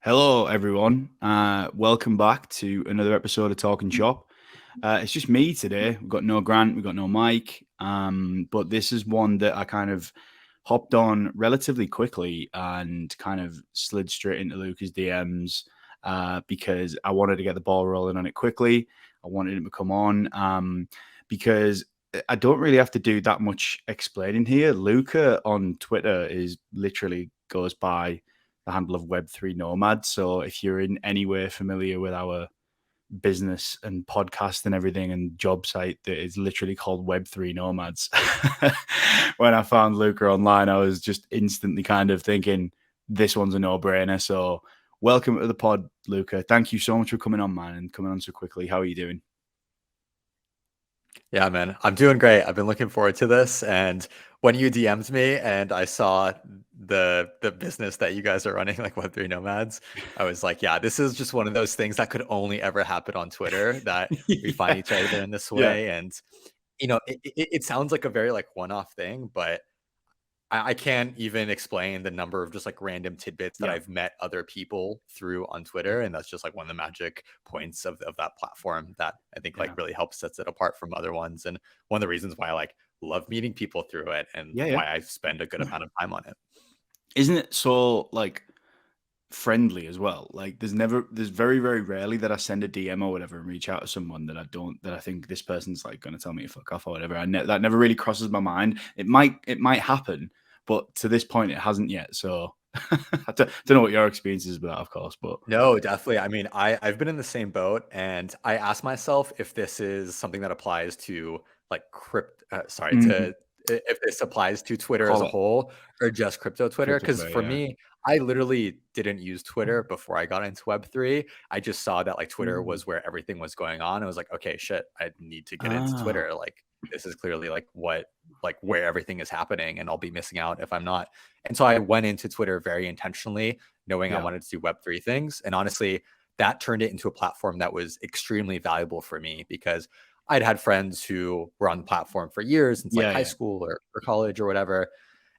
Hello, everyone. Welcome back to another episode of Talking Shop. It's just me today. We've got no Grant, we've got no Mike, but this is one that I kind of hopped on relatively quickly and kind of slid straight into Luca's DMs because I wanted to get the ball rolling on it quickly. I wanted him to come on because I don't really have to do that much explaining here. Luca on Twitter is literally goes by the handle of web3 nomad. So if you're in any way familiar with our business and podcast and everything and job site that is literally called web3 nomads, when I found Luca online, I was just instantly kind of thinking this one's a no-brainer. So welcome to the pod, Luca. Thank you so much for coming on, man, and coming on so quickly. How are you doing? Yeah, man, I'm doing great. I've been looking forward to this. And when you DM'd me and I saw the business that you guys are running, like Web3 Nomads, I was like, yeah, this is just one of those things that could only ever happen on Twitter, that we find each other in this Yeah. way. And, it sounds like a very like one-off thing, but I can't even explain the number of just like random tidbits that Yeah. I've met other people through on Twitter. And that's just like one of the magic points of that platform that I think like really helps sets it apart from other ones. And one of the reasons why I like love meeting people through it and Yeah. why I spend a good amount of time on it. Isn't it so like friendly as well? Like there's very, very rarely that I send a DM or whatever and reach out to someone that I think this person's like going to tell me to fuck off or whatever. That never really crosses my mind. It might happen, but to this point it hasn't yet. So I don't know what your experience is with that, of course, but No, definitely. I mean, I've been in the same boat, and I asked myself if this is something that applies to like if this applies to Twitter as call a it whole or just crypto Twitter. crypto Because Twitter. for Yeah. me, I literally didn't use Twitter before I got into Web3. I just saw that like Twitter was where everything was going on. I was like, okay, shit, I need to get into Ah, Twitter. Like this is clearly like where everything is happening, and I'll be missing out if I'm not. And so I went into Twitter very intentionally, knowing I yeah. wanted to do Web3 things. And honestly, that turned it into a platform that was extremely valuable for me because I'd had friends who were on the platform for years since like Yeah. high Yeah. school or college or whatever.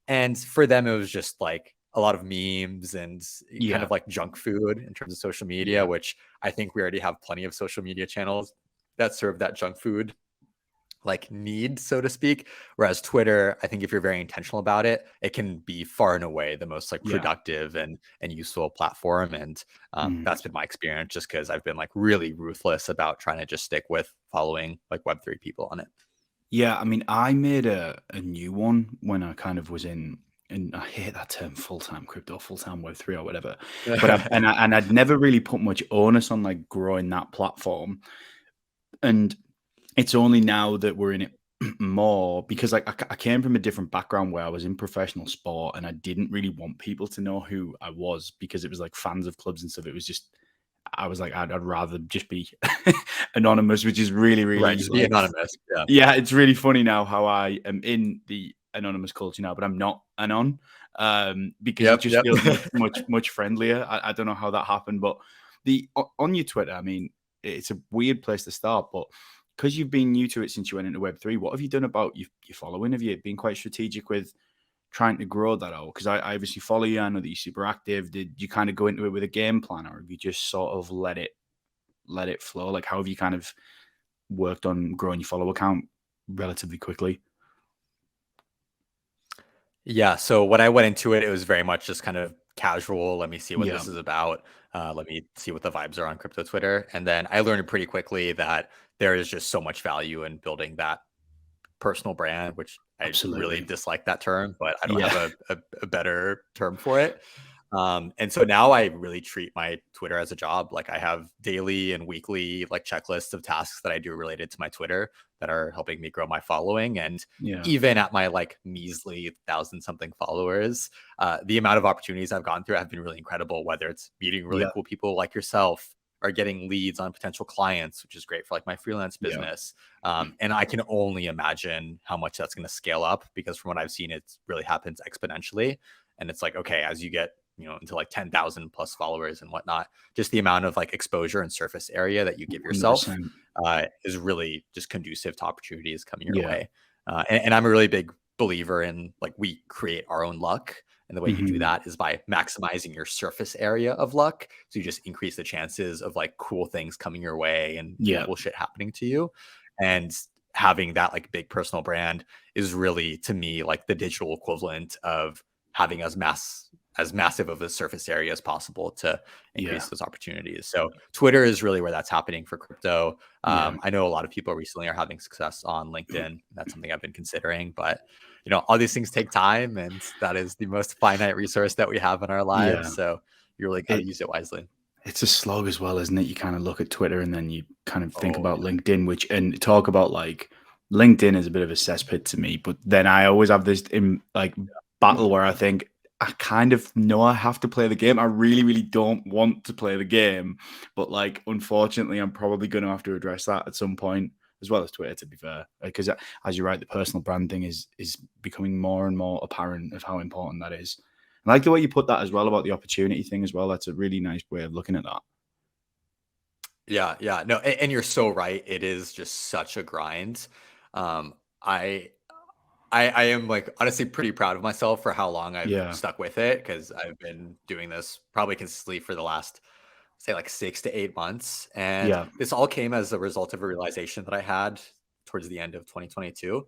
And for them, it was just like a lot of memes and kind Yeah. of like junk food in terms of social media, Yeah. which I think we already have plenty of social media channels that serve that junk food like need, so to speak. Whereas Twitter, I think if you're very intentional about it, it can be far and away the most like Yeah. productive and useful platform. And Mm. that's been my experience, just because I've been like really ruthless about trying to just stick with following like Web3 people on it. Yeah, I mean, I made a new one when I kind of was and I hate that term full-time crypto, full-time Web3 or whatever. But I'd never really put much onus on like growing that platform. And it's only now that we're in it more because like I came from a different background where I was in professional sport and I didn't really want people to know who I was because it was like fans of clubs and stuff. It was just I was like I'd rather just be anonymous, which is really, Right, really just be like anonymous. Yeah. yeah, it's really funny now how I am in the anonymous culture now, but I'm not anon because it Yep. just Yep. feels much friendlier. I don't know how that happened, but on your Twitter, I mean, it's a weird place to start, but because you've been new to it since you went into Web3, what have you done about your following? Have you been quite strategic with trying to grow that out? Because I obviously follow you. I know that you're super active. Did you kind of go into it with a game plan, or have you just sort of let it flow? Like, how have you kind of worked on growing your follow account relatively quickly? Yeah. So when I went into it, it was very much just kind of casual. Let me see what Yeah, this is about. Let me see what the vibes are on crypto Twitter. And then I learned pretty quickly that there is just so much value in building that personal brand, which I really absolutely. dislike that term, but I don't Yeah, have a better term for it. And so now I really treat my Twitter as a job. Like I have daily and weekly like checklists of tasks that I do related to my Twitter that are helping me grow my following. And yeah, even at my like measly thousand something followers, the amount of opportunities I've gone through have been really incredible, whether it's meeting really yeah, cool people like yourself or getting leads on potential clients, which is great for like my freelance yeah. business. And I can only imagine how much that's going to scale up, because from what I've seen, it really happens exponentially. And it's like, okay, as you get into like 10,000 plus followers and whatnot, just the amount of like exposure and surface area that you give yourself 100%. is really just conducive to opportunities coming your Yeah, way. And I'm a really big believer in like we create our own luck. And the way you do Hmm. that is by maximizing your surface area of luck. So you just increase the chances of like cool things coming your way and Yeah. cool shit happening to you. And having that like big personal brand is really, to me, like the digital equivalent of having as massive of a surface area as possible to Yeah. increase those opportunities. So Twitter is really where that's happening for crypto. Yeah. I know a lot of people recently are having success on LinkedIn. That's something I've been considering, but all these things take time, and that is the most finite resource that we have in our lives. Yeah. So you really got to It use it wisely. it's a slog as well, isn't it? You kind of look at Twitter and then you kind of think Oh about yeah. LinkedIn, which and talk about like LinkedIn is a bit of a cesspit to me, but then I always have this in like battle where I think I kind of know I have to play the game. I really, really don't want to play the game, but like unfortunately, I'm probably going to have to address that at some point, as well as Twitter. To be fair, because as you're right, the personal brand thing is becoming more and more apparent of how important that is. I like the way you put that as well about the opportunity thing as well. That's a really nice way of looking at that. Yeah, yeah. No, and you're so right. It is just such a grind. Um, I I am like honestly pretty proud of myself for how long I've Yeah, stuck with it, because I've been doing this probably consistently for the last, say, like 6 to 8 months. And yeah, this all came as a result of a realization that I had towards the end of 2022.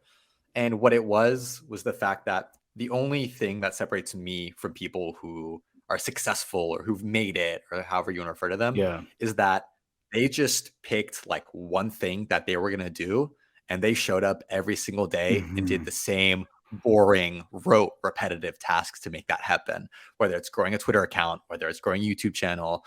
And what it was the fact that the only thing that separates me from people who are successful or who've made it, or however you want to refer to them, yeah. is that they just picked like one thing that they were going to do, and they showed up every single day and did Hmm. the same boring, rote, repetitive tasks to make that happen. Whether it's growing a Twitter account, whether it's growing a YouTube channel,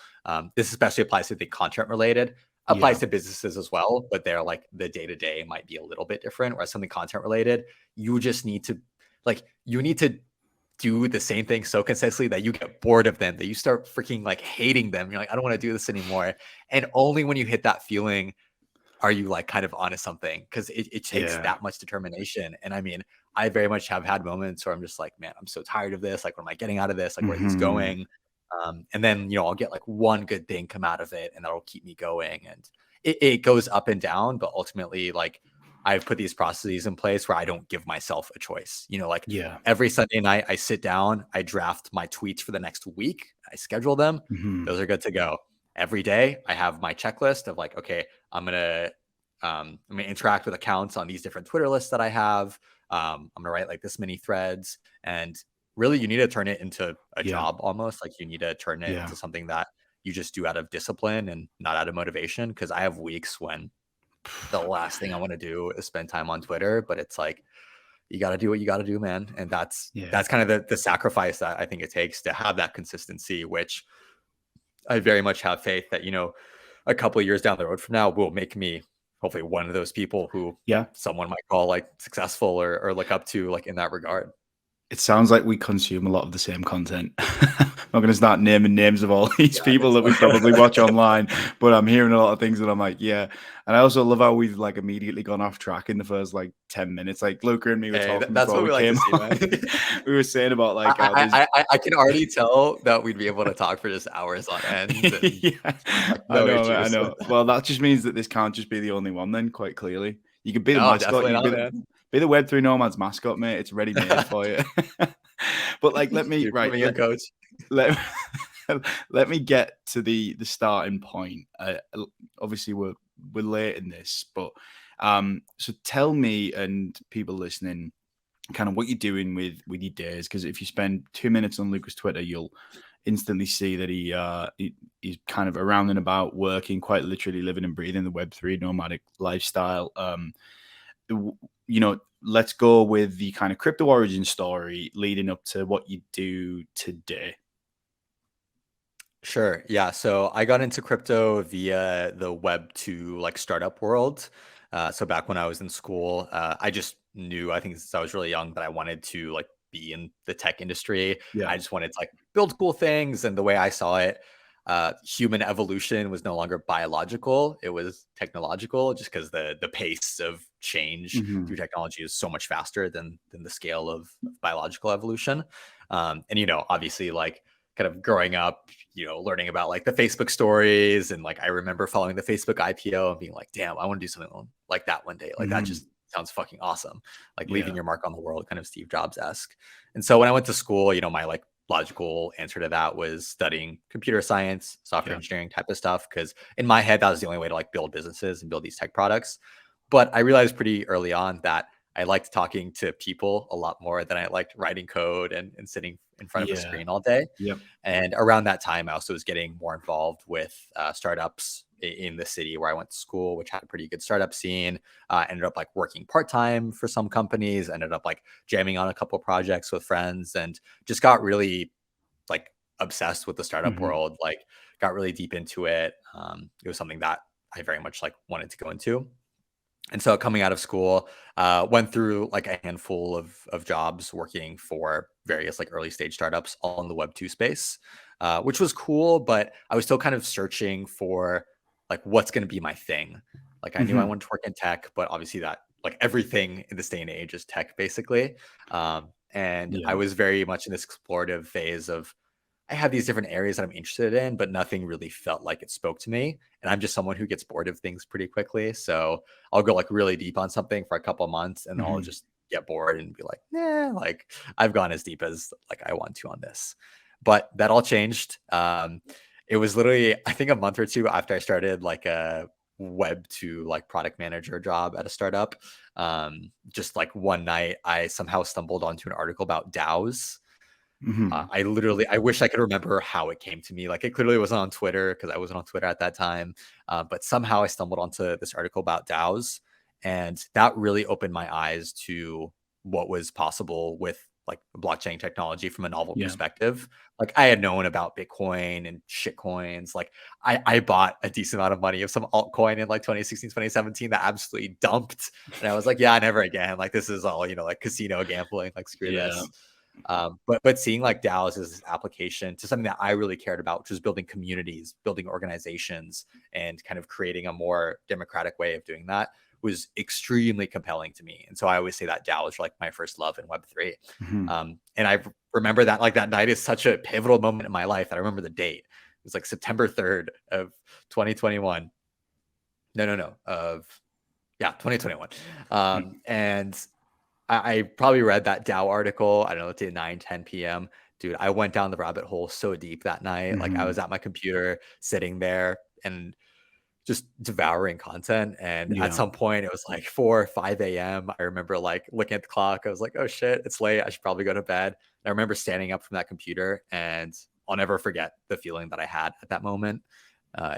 this especially applies to the content related, applies Yeah, to businesses as well, but they're like the day to day might be a little bit different. Whereas something content related, you just need to you need to do the same thing so consistently that you get bored of them, that you start freaking like hating them. You're like, I don't want to do this anymore. And only when you hit that feeling are you like kind of onto something, because it takes yeah. that much determination. And I mean, I very much have had moments where I'm just like, man, I'm so tired of this. Like, what am I getting out of this? Like, where is this Hmm. going? And then, I'll get like one good thing come out of it, and that'll keep me going. And it goes up and down, but ultimately, like, I've put these processes in place where I don't give myself a choice. Like Yeah. every Sunday night, I sit down, I draft my tweets for the next week, I schedule them. Hmm. Those are good to go. Every day, I have my checklist of like, okay, I'm gonna interact with accounts on these different Twitter lists that I have. I'm gonna write like this many threads, and really, you need to turn it into a Yeah. job almost. Like you need to turn it Yeah. into something that you just do out of discipline and not out of motivation. Because I have weeks when the last thing I want to do is spend time on Twitter, but it's like you got to do what you got to do, man. And that's Yeah. that's kind of the sacrifice that I think it takes to have that consistency, which I very much have faith that, a couple of years down the road from now will make me hopefully one of those people who Yeah. someone might call like successful, or look up to, like in that regard. It sounds like we consume a lot of the same content. I'm not going to start naming names of all these Yeah, people it's that we probably watch online, but I'm hearing a lot of things that I'm like, yeah. And I also love how we've like immediately gone off track in the first like 10 minutes. Like Luca and me were hey, talking that's before what we we like to came see, on. man. We were saying about like how I, there's I I I can already tell that we'd be able to talk for just hours on end, and yeah, like I no know, man, I issues. know. Well, that just means that this can't just be the only one. Then, quite clearly, you could be the No, mascot. definitely You not, could man. be the Web3 Nomads mascot, mate. It's ready made for you. But like, let me You're right. coming in, coach. Let let me get to the starting point. Obviously, we're late in this, but so tell me and people listening kind of what you're doing with your days, because if you spend 2 minutes on Lucas Twitter, you'll instantly see that he's kind of around and about working, quite literally living and breathing the Web3 nomadic lifestyle. Let's go with the kind of crypto origin story leading up to what you do today. Sure. Yeah. So I got into crypto via the Web 2 like startup world. So back when I was in school, I just knew, I think since I was really young, that I wanted to like be in the tech industry. Yeah. I just wanted to like build cool things. And the way I saw it, human evolution was no longer biological, it was technological, just because the pace of change Hmm. through technology is so much faster than the scale of biological evolution. And obviously, like kind of growing up, learning about like the Facebook stories, and like I remember following the Facebook IPO and being like, damn, I want to do something like that one day. Like that Hmm. just sounds fucking awesome. Like leaving Yeah. your mark on the world, kind of Steve Jobs-esque. And so when I went to school, my like logical answer to that was studying computer science, software Yeah. engineering type of stuff. Cause in my head, that was the only way to like build businesses and build these tech products. But I realized pretty early on that I liked talking to people a lot more than I liked writing code and sitting in front of a Yeah. screen all day. Yep. And around that time, I also was getting more involved with startups in the city where I went to school, which had a pretty good startup scene. Ended up like working part-time for some companies, ended up like jamming on a couple of projects with friends, and just got really like obsessed with the startup Hmm. world, like got really deep into it. It was something that I very much like wanted to go into. And so coming out of school, went through like a handful of jobs working for various like early stage startups all in the Web2 space, which was cool, but I was still kind of searching for like what's going to be my thing. Like I knew I Hmm. wanted to work in tech, but obviously that like everything in this day and age is tech basically. And I Yeah. was very much in this explorative phase of I have these different areas that I'm interested in, but nothing really felt like it spoke to me. And I'm just someone who gets bored of things pretty quickly. So I'll go like really deep on something for a couple of months and I'll Hmm. just get bored and be like, nah, like I've gone as deep as like I want to on this. But that all changed. It was literally, I think a month or two after I started like a web to like product manager job at a startup. Just like one night, I somehow stumbled onto an article about DAOs. Hmm. I wish I could remember how it came to me. Like it clearly wasn't on Twitter because I wasn't on Twitter at that time. But somehow I stumbled onto this article about DAOs, and that really opened my eyes to what was possible with like blockchain technology from a novel Yeah. perspective. Like I had known about Bitcoin and shit coins. Like I bought a decent amount of money of some altcoin in like 2016, 2017 that absolutely dumped. And I was like, yeah, never again. Like this is all, like casino gambling. Like screw Yeah. this. But seeing like DAOs as this application to something that I really cared about, which was building communities, building organizations, and kind of creating a more democratic way of doing that was extremely compelling to me. And so I always say that DAO is like my first love in Web3. Hmm. And I remember that like that night is such a pivotal moment in my life that I remember the date. It was like September 3rd of 2021. No, of yeah, 2021. And I probably read that Dow article. I don't know, let's say 9, 10 p.m. Dude, I went down the rabbit hole so deep that night. Like I Hmm. was at my computer sitting there and just devouring content. And at Yeah. some point it was like 4 or 5 a.m. I remember like looking at the clock. I was like, oh shit, it's late. I should probably go to bed. And I remember standing up from that computer, and I'll never forget the feeling that I had at that moment.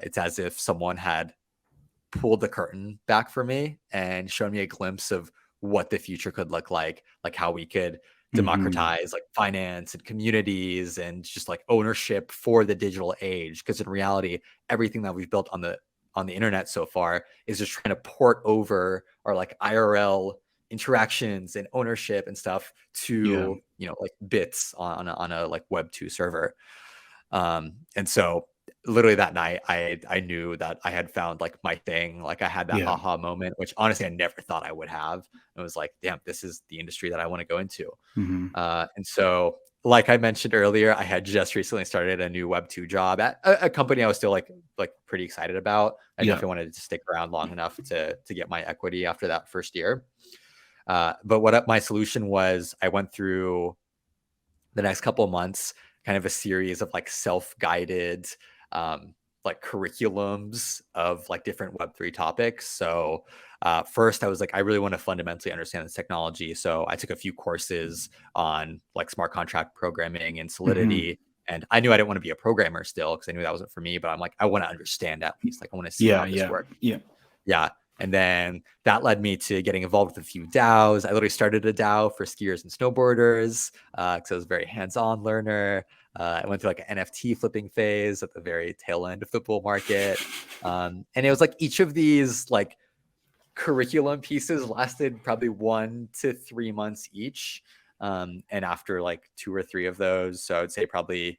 It's as if someone had pulled the curtain back for me and shown me a glimpse of what the future could look like how we could Hmm. democratize like finance and communities and just like ownership for the digital age. Because in reality, everything that we've built on the internet so far is just trying to port over our like IRL interactions and ownership and stuff Yeah. to like bits on a like Web2 server. And so literally that night I knew that I had found like my thing. Like I had that Yeah. aha moment, which honestly I never thought I would have. It was like, damn, this is the industry that I want to go into. Hmm. And so like I mentioned earlier, I had just recently started a new Web2 job at a company I was still like pretty excited about. I Yeah. definitely wanted to stick around long enough to get my equity after that first year. But what my solution was, I went through the next couple of months, kind of a series of like self-guided um, like curriculums of like different Web3 topics. So first I was like, I really want to fundamentally understand this technology. So I took a few courses on like smart contract programming and Hmm. Solidity. And I knew I didn't want to be a programmer still because I knew that wasn't for me, but I'm like, I want to understand at least, like I want to see Yeah. how this Yeah. works. Yeah. Yeah. And then that led me to getting involved with a few DAOs. I literally started a DAO for skiers and snowboarders because I was a very hands-on learner. I went through like an NFT flipping phase at the very tail end of the bull market. And it was like each of these like curriculum pieces lasted probably 1 to 3 months each. And after like 2 or 3 of those, so I would say probably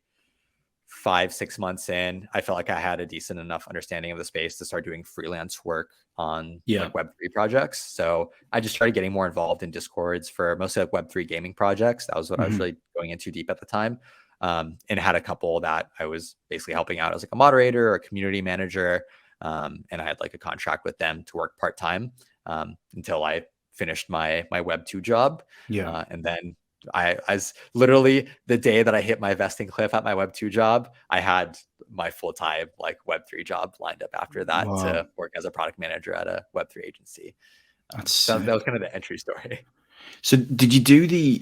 5, 6 months in, I felt like I had a decent enough understanding of the space to start doing freelance work on Yeah. like Web3 projects. So I just started getting more involved in Discords for mostly like Web3 gaming projects. That was what I was Hmm. really going into deep at the time. And had a couple that I was basically helping out as like a moderator or a community manager. And I had like a contract with them to work part time until I finished my Web2 job. Yeah. And then as literally the day that I hit my vesting cliff at my Web2 job, I had my full-time like Web3 job lined up after that Wow. to work as a product manager at a Web3 agency. That's So that was sick. kind of the entry story. So did you do the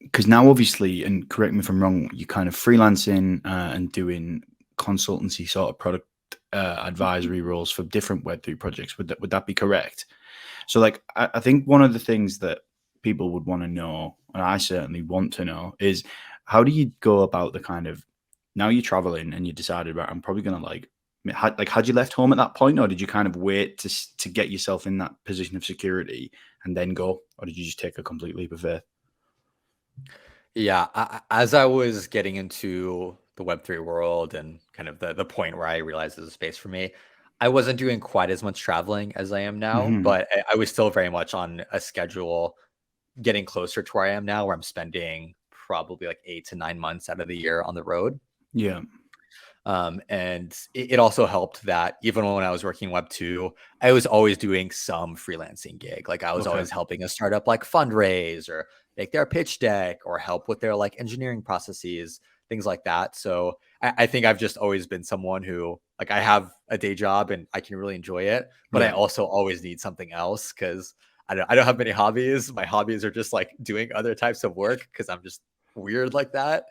because now obviously, and correct me if I'm wrong, you're kind of freelancing and doing consultancy sort of product advisory roles for different Web3 projects. Would that be correct? So like I think one of the things that people would want to know, and I certainly want to know, is how do you go about the kind of now you're traveling and you decided, right, I'm probably gonna had you left home at that point, or did you kind of wait to get yourself in that position of security and then go, or did you just take a complete leap of faith? Yeah, as I was getting into the Web3 world and kind of the point where I realized there's a space for me, I wasn't doing quite as much traveling as I am now, Hmm. but I was still very much on a schedule getting closer to where I am now, where I'm spending probably like 8 to 9 months out of the year on the road. Yeah. And it also helped that even when I was working Web2, I was always doing some freelancing gig. Like I was Okay. always helping a startup like fundraise or make their pitch deck or help with their like engineering processes, things like that. So I think I've just always been someone who like I have a day job and I can really enjoy it, but I Yeah. also always need something else because I don't have many hobbies. My hobbies are just like doing other types of work because I'm just weird like that.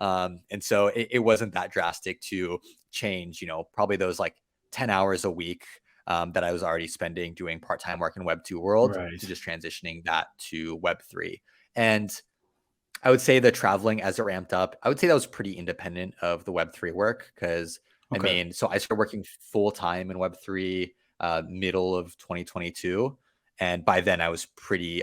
And so it wasn't that drastic to change, probably those like 10 hours a week that I was already spending doing part-time work in Web2 world Right. to just transitioning that to Web3. And I would say the traveling as it ramped up, I would say that was pretty independent of the Web3 work because Okay. so I started working full time in Web3 middle of 2022. And by then I was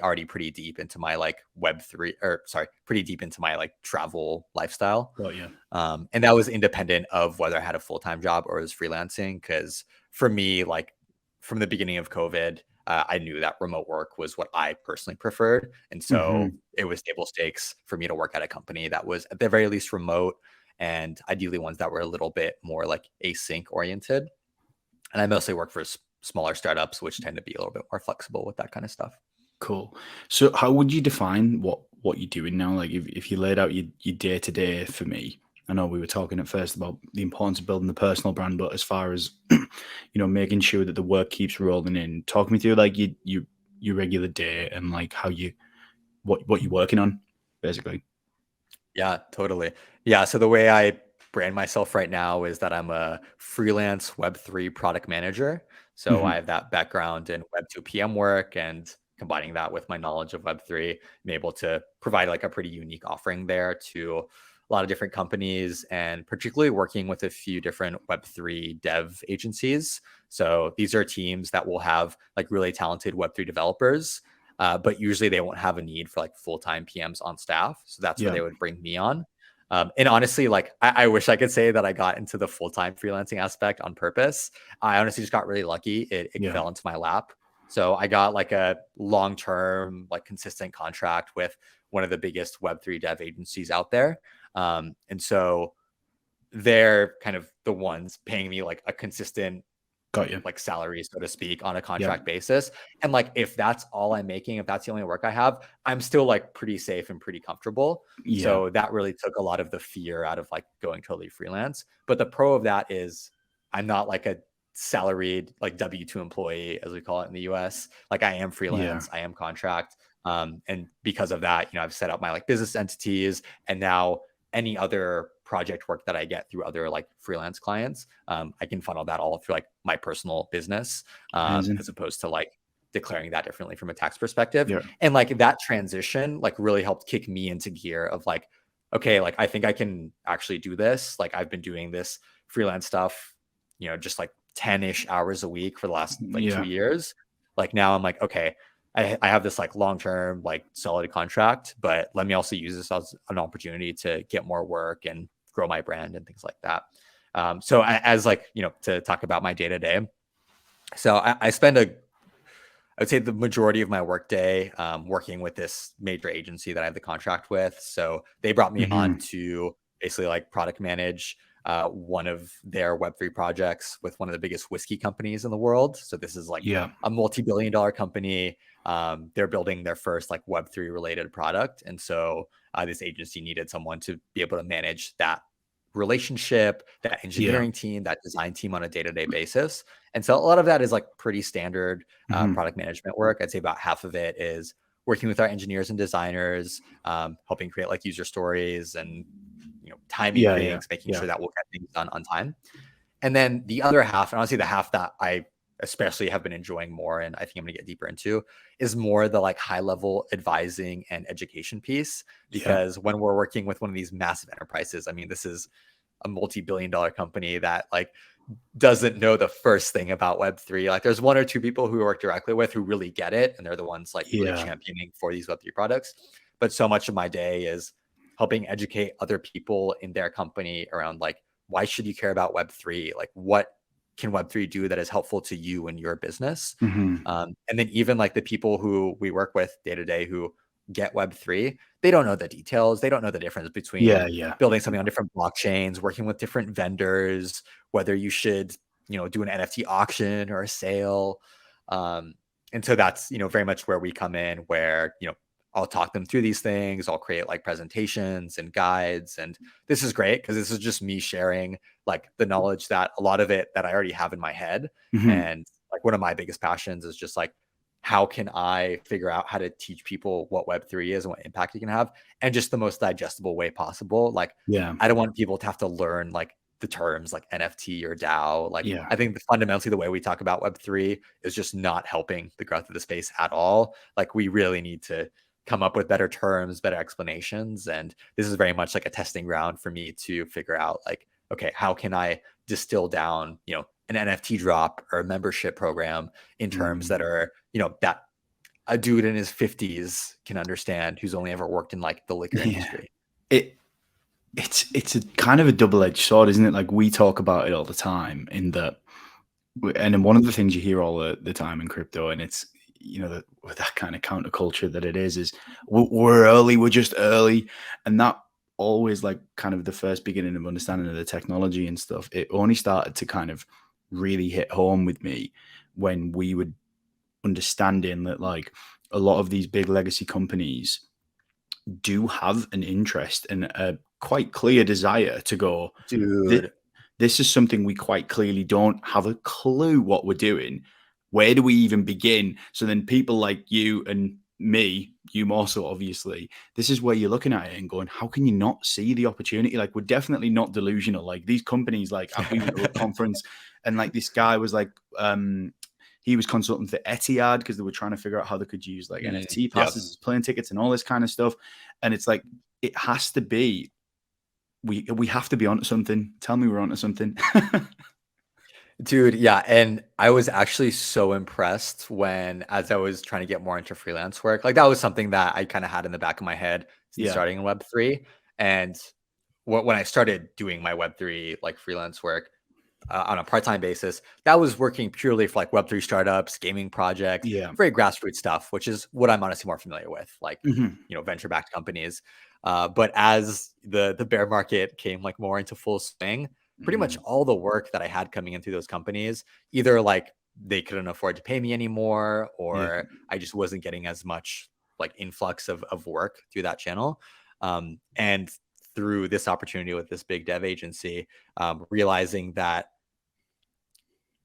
already pretty deep into my like Web3 or sorry, pretty deep into my like travel lifestyle. Got you. And that was independent of whether I had a full-time job or was freelancing. Cause for me, like from the beginning of COVID, I knew that remote work was what I personally preferred. And so Hmm. it was table stakes for me to work at a company that was at the very least remote and ideally ones that were a little bit more like async oriented. And I mostly work for smaller startups, which tend to be a little bit more flexible with that kind of stuff. Cool. So how would you define what you're doing now? Like if you laid out your day to day for me, I know we were talking at first about the importance of building the personal brand, but as far as making sure that the work keeps rolling in, talk me through like your regular day and like how you what you're working on, basically. Yeah, totally. Yeah. So the way I brand myself right now is that I'm a freelance Web3 product manager. So I Hmm. have that background in Web2 PM work and combining that with my knowledge of Web3, I'm able to provide like a pretty unique offering there to a lot of different companies and particularly working with a few different Web3 dev agencies. So these are teams that will have like really talented Web3 developers but usually they won't have a need for like full-time PMs on staff. So that's where Yeah. they would bring me on. And honestly, like I wish I could say that I got into the full-time freelancing aspect on purpose. I honestly just got really lucky. It Yeah. fell into my lap. So I got like a long-term, like consistent contract with one of the biggest Web3 dev agencies out there. And so they're kind of the ones paying me like a consistent Got you. like salary, so to speak, on a Yeah. contract basis. And like if that's all I'm making, if that's the only work I have, I'm still like pretty safe and pretty comfortable. Yeah. So that really took a lot of the fear out of like going totally freelance. But the pro of that is I'm not like a salaried like W2 employee, as we call it in the US. Like I am Yeah. freelance, I am contract. And because of that, I've set up my like business entities and now any other project work that I get through other like freelance clients, I can funnel that all through like my personal business, Amazing. as opposed to like declaring that differently from a tax perspective. Yeah. And like that transition, like really helped kick me into gear of like, okay, like I think I can actually do this. Like I've been doing this freelance stuff, just like 10-ish hours a week for the last like Yeah. 2 years. Like now I'm like, okay, I have this like long-term, like solid contract, but let me also use this as an opportunity to get more work and grow my brand and things like that. So as like, to talk about my day to day. So I spend I would say the majority of my workday working with this major agency that I have the contract with. So they brought me on Hmm. to basically like product manage one of their Web3 projects with one of the biggest whiskey companies in the world. So this is like Yeah. a multi-billion-dollar company. They're building their first like Web3 related product. And so this agency needed someone to be able to manage that relationship, that Yeah. engineering team, that design team on a day-to-day basis. And so a lot of that is like pretty standard product management work. I'd say about half of it is working with our engineers and designers, helping create like user stories and timing Yeah. things, making Yeah. sure that we'll get things done on time. And then the other half, and honestly the half that I especially have been enjoying more, and I think I'm going to get deeper into, is more the like high level advising and education piece. Yeah. Because when we're working with one of these massive enterprises, I mean, this is a multi-billion-dollar company that like doesn't know the first thing about Web3. Like there's one or two people who we work directly with who really get it, and they're the ones like really Yeah. championing for these Web3 products. But so much of my day is helping educate other people in their company around like, why should you care about Web3? Like what can Web3 do that is helpful to you and your business? And then even like the people who we work with day to day who get Web3, they don't know the details. They don't know the difference between Yeah. Yeah. building something on different blockchains, working with different vendors, whether you should, do an NFT auction or a sale. And so that's, very much where we come in, where, I'll talk them through these things. I'll create like presentations and guides. And this is great because this is just me sharing like the knowledge that a lot of it that I already have in my head. And like one of my biggest passions is just like, how can I figure out how to teach people what Web3 is and what impact it can have, and just the most digestible way possible. Like, Yeah. I don't want people to have to learn like the terms like NFT or DAO. Like, Yeah. I think fundamentally the way we talk about Web3 is just not helping the growth of the space at all. Like, we really need to come up with better terms, better explanations. And this is very much like a testing ground for me to figure out like, okay, how can I distill down, an NFT drop or a membership program in terms that are, that a dude in his 50s can understand who's only ever worked in like the liquor industry. It's a kind of a double-edged sword, isn't it? Like we talk about it all the time in that, and then one of the things you hear all the time in crypto, and it's that with that kind of counterculture that it is we're early, we're just early, and that always like kind of the first beginning of understanding of the technology and stuff. It only started to kind of really hit home with me when we were understanding that like a lot of these big legacy companies do have an interest and a quite clear desire to go, Dude, this is something we quite clearly don't have a clue what we're doing. Where do we even begin? So then people like you and me, you more so obviously, this is where you're looking at it and going, how can you not see the opportunity? Like, we're definitely not delusional. Like these companies, like we went to a conference and like this guy was like, he was consulting for Etihad because they were trying to figure out how they could use like NFT passes as plane tickets and all this kind of stuff. And it's like, it has to be, we have to be onto something. Tell me we're onto something. Dude, yeah. And I was actually so impressed when, as I was trying to get more into freelance work, like that was something that I kind of had in the back of my head since Yeah. starting in Web3. And when I started doing my Web3 like freelance work on a part-time basis, that was working purely for like Web3 startups, gaming projects, Yeah. very grassroots stuff, which is what I'm honestly more familiar with, like, venture-backed companies. But as the bear market came like more into full swing, pretty much all the work that I had coming in through those companies, either like they couldn't afford to pay me anymore, or I just wasn't getting as much like influx of work through that channel. And through this opportunity with this big dev agency, realizing that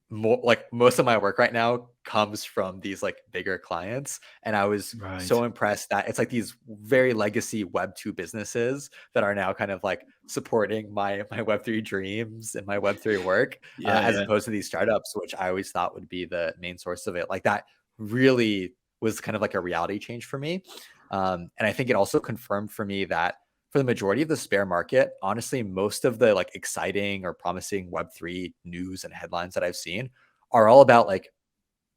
most of my work right now comes from these like bigger clients, and I was so impressed that it's like these very legacy Web2 businesses that are now kind of like supporting my Web3 dreams and my Web3 work, as opposed to these startups, which I always thought would be the main source of it. Like that really was kind of like a reality change for me, and I think it also confirmed for me that for the majority of the spare market, honestly, most of the like exciting or promising Web3 news and headlines that I've seen are all about like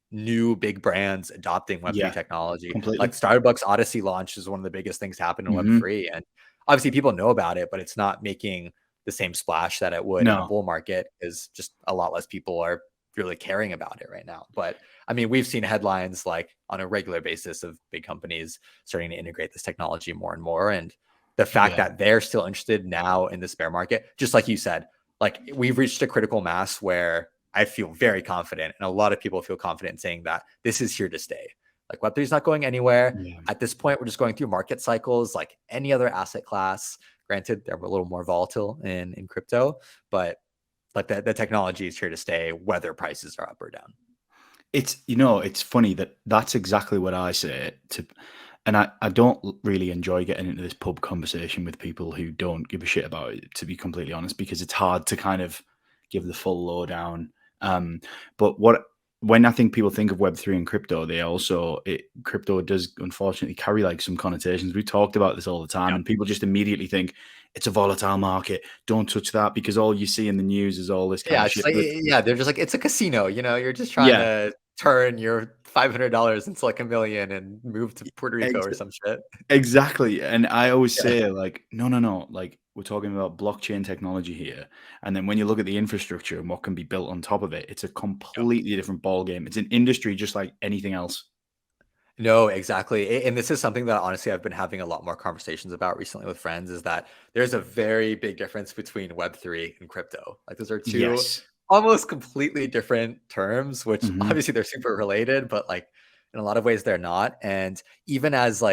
new big brands adopting Web3 technology. Completely. Like Starbucks Odyssey launch is one of the biggest things to happen in Web3. And obviously people know about it, but it's not making the same splash that it would in a bull market, is just a lot less people are really caring about it right now. But I mean, we've seen headlines like on a regular basis of big companies starting to integrate this technology more and more. And the fact that they're still interested now in the spare market, just like you said, like we've reached a critical mass where I feel very confident, and a lot of people feel confident in saying that this is here to stay. Like Web3 is not going anywhere. Yeah. At this point, we're just going through market cycles like any other asset class. Granted, they're a little more volatile in crypto, but like the technology is here to stay, whether prices are up or down. It's, you know, it's funny that that's exactly what I say to, and I don't really enjoy getting into this pub conversation with people who don't give a shit about it, to be completely honest, because it's hard to kind of give the full lowdown. But when I think people think of Web3 and crypto, they also, crypto does unfortunately carry like some connotations. We talked about this all the time, Yeah. and people just immediately think it's a volatile market. Don't touch that, because all you see in the news is all this kind Yeah, of it's just shit. like But yeah, they're just like it's a casino, you're just trying yeah, to turn your $500 into like 1,000,000 and move to Puerto Rico or some shit. exactly. And I always Yeah. say, like, no, no, no. Like, we're talking about blockchain technology here. And then when you look at the infrastructure and what can be built on top of it, it's a completely different ball game. It's an industry just like anything else. No, exactly. And this is something that honestly I've been having a lot more conversations about recently with friends is that there's a very big difference between Web3 and crypto. Like those are two Yes. almost completely different terms, which Hmm. obviously they're super related, but like in a lot of ways they're not. And even as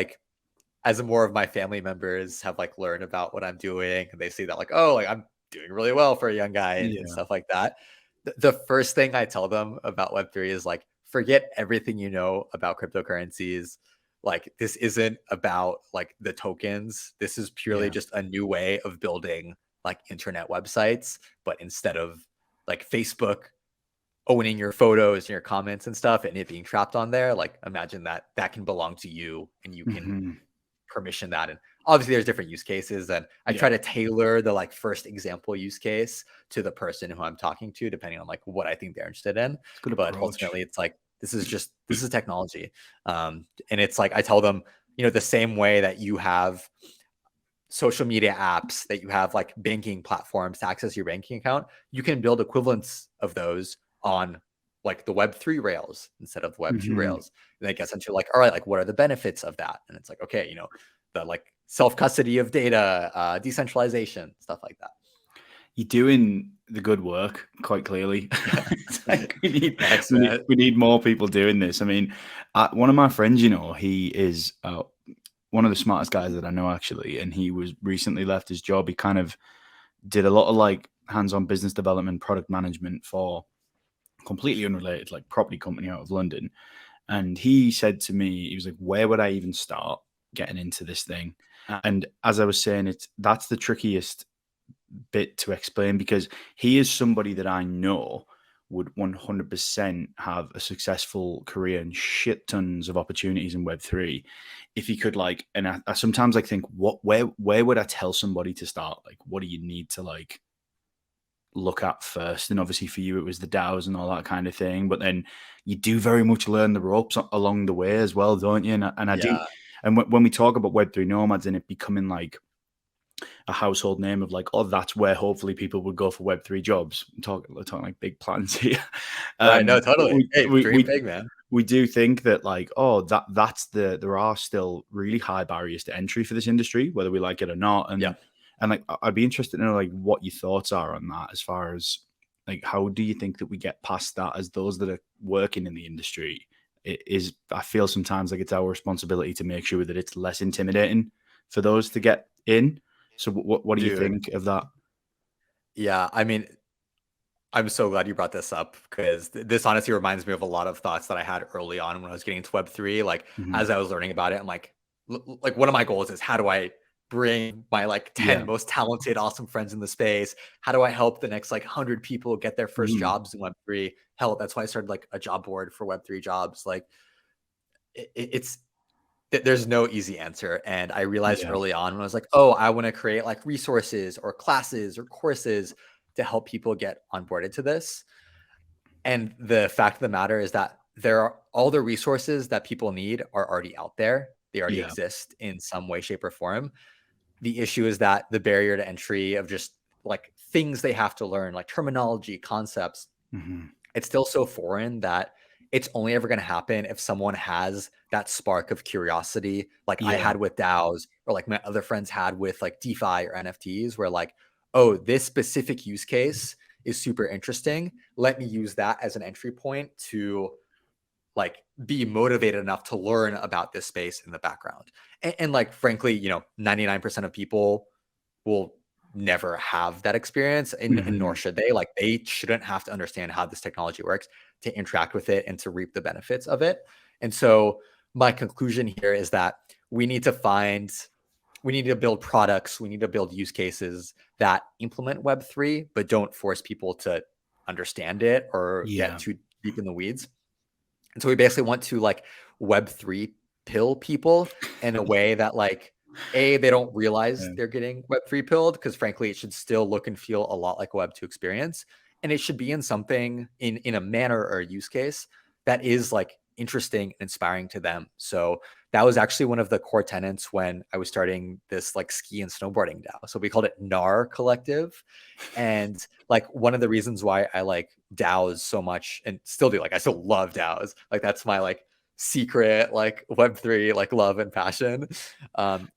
more of my family members have like learned about what I'm doing and they see that like, oh, like I'm doing really well for a young guy and Yeah. stuff like that. The first thing I tell them about Web3 is like, forget everything you know about cryptocurrencies. Like this isn't about like the tokens. This is purely Yeah. just a new way of building like internet websites, but instead of like Facebook owning your photos and your comments and stuff and it being trapped on there, like imagine that that can belong to you and you can Hmm. permission that. And obviously there's different use cases, and I Yeah. try to tailor the like first example use case to the person who I'm talking to depending on like what I think they're interested in. It's a good But approach. ultimately it's like this is technology. And it's like I tell them, the same way that you have social media apps, that you have like banking platforms to access your banking account, you can build equivalents of those on like the Web3 rails instead of the Web2 Hmm. rails. And it gets into like, all right, like what are the benefits of that? And it's like, okay, the like self custody of data, decentralization, stuff like that. You're doing the good work, quite clearly. It's like Thanks, man. we need more people doing this. I mean, one of my friends, he is one of the smartest guys that I know, actually, and he was recently left his job. He kind of did a lot of like hands-on business development, product management for completely unrelated, like property company out of London. And he said to me, he was like, "Where would I even start getting into this thing?" And as I was saying, that's the trickiest bit to explain, because he is somebody that I know would 100% have a successful career and shit tons of opportunities in Web3 if he could, like, and I sometimes like think, where would I tell somebody to start? Like, what do you need to like look at first? And obviously for you it was the DAOs and all that kind of thing, but then you do very much learn the ropes along the way as well, don't you? And I do. Yeah. And when we talk about Web3 nomads and it becoming like a household name of like, oh, that's where hopefully people would go for Web3 jobs. We're talking like big plans here. Right. No, totally. We, Hey, we, dream we, big, man. we do think that like, oh, there are still really high barriers to entry for this industry, whether we like it or not. Yeah. And like, I'd be interested to know like what your thoughts are on that, as far as like, how do you think that we get past that as those that are working in the industry? I feel sometimes like it's our responsibility to make sure that it's less intimidating for those to get in. So what do you Dude. think of that? Yeah. I mean, I'm so glad you brought this up because this honestly reminds me of a lot of thoughts that I had early on when I was getting into Web3. Like Mhm. as I was learning about it, I'm like one of my goals is how do I bring my like 10 Yeah. most talented, awesome friends in the space? How do I help the next like 100 people get their first Mhm. jobs in Web3? Hell, that's why I started like a job board for Web3 jobs. Like it's there's no easy answer. And I realized Yeah. early on when I was like, oh, I want to create like resources or classes or courses to help people get onboarded to this. And the fact of the matter is that there are all the resources that people need are already out there. They already Yeah. exist in some way, shape, or form. The issue is that the barrier to entry of just like things they have to learn, like terminology, concepts, Mhm. it's still so foreign that it's only ever going to happen if someone has that spark of curiosity, like I Yeah. had with DAOs or like my other friends had with like DeFi or NFTs, where like, oh, this specific use case is super interesting. Let me use that as an entry point to like be motivated enough to learn about this space in the background. And like, frankly, 99% of people will never have that experience, and nor Mhm. should they. Like, they shouldn't have to understand how this technology works to interact with it and to reap the benefits of it. And so my conclusion here is that we need to find we need to build products, we need to build use cases that implement Web3, but don't force people to understand it or get Yeah. too deep in the weeds. And so we basically want to like Web3 pill people in a way that like they don't realize Yeah. they're getting Web3 pilled, because frankly it should still look and feel a lot like a Web2 experience, and it should be in something in a manner or a use case that is like interesting and inspiring to them. So that was actually one of the core tenets when I was starting this like ski and snowboarding DAO. So we called it NAR Collective. And like one of the reasons why I like DAOs so much and still do, like I still love DAOs. Like that's my like secret like Web3 like love and passion,